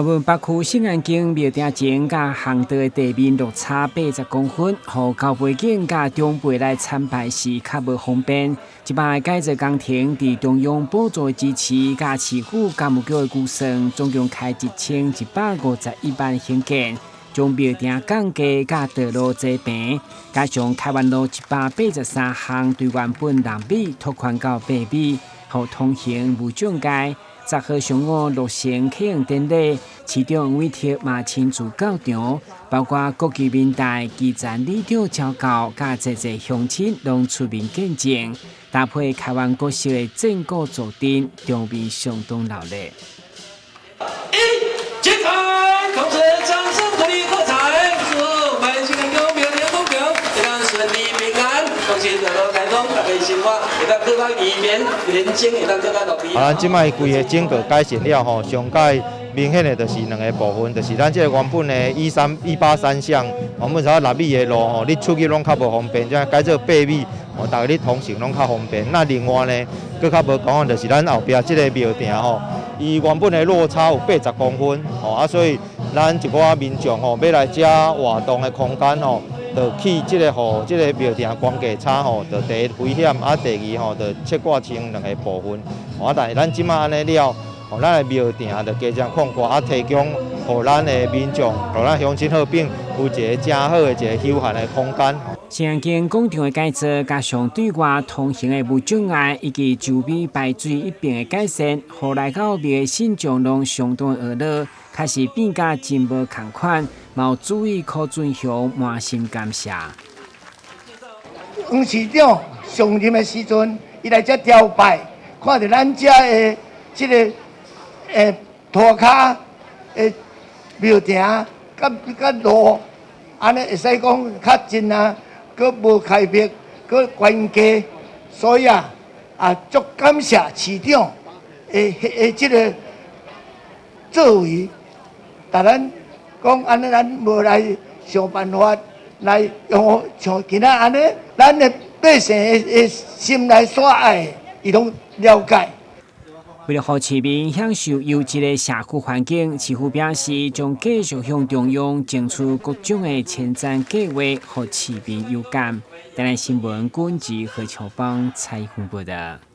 部分北区新安境庙埕前甲巷道的地面落差80公分，互高背景甲中辈来参拜时较无方便。即摆改造工程伫中央补助支持甲市府干务局的估算，总共开1151万兴建，将庙埕降低甲道路这平，加上开源路183项对原本6米拓宽到8米，互通行无障碍。10号上午落成启用典礼，市长黄伟哲嘛亲自到场，包括国旗民代、基层里长、侨教，甲侪乡亲拢出面见证，搭配台湾国式的正鼓坐镇，场面相当热烈。精彩！同时掌声鼓励喝彩，祝我们新安宫庙埕公庙会当顺利平安，恭喜道路开通，大家生活会当更加移民，年轻会当更加乐利。咱即摆规个整个改善了吼，上改明显的就是两个部分，就是咱即个原本的183项，原本6米的路吼，你出去拢较无方便，即改做8米，吼，大家你通行拢较方便。那另外呢，佫较无讲就是咱后壁即个庙埕吼。伊原本的落差有80公分，吼所以咱一寡民众吼要来遮活动的空间吼，就去即个即个庙埕光价差吼，就第一危险，第二吼就切割成两个部分，但是咱即马安尼了，咱的庙埕就加强扩大，提供互咱的民众，互咱乡亲好朋有一个正好的一个休闲的空间。新安境广场的改造，加上对外通行的无障碍，以及周边排水一并的改善，互来到庙的信众拢相当热闹，开始变甲真无同款，毛注意柯俊雄满心感谢。黄市长上任的时阵，伊来遮朝拜，看到咱遮的即个涂骹的庙埕甲路，安尼会使讲较近啊。佮无开辟，佮关家，所以足感谢市长的即个作为。但咱讲安尼，咱无来想办法来用像今仔安尼，咱的百姓的心内所爱，伊拢了解。为了让市民享受优质的社区环境，市府表示将继续向中央争取各种的前瞻计划，让市民有感。台南新闻管制何乔邦采访报道。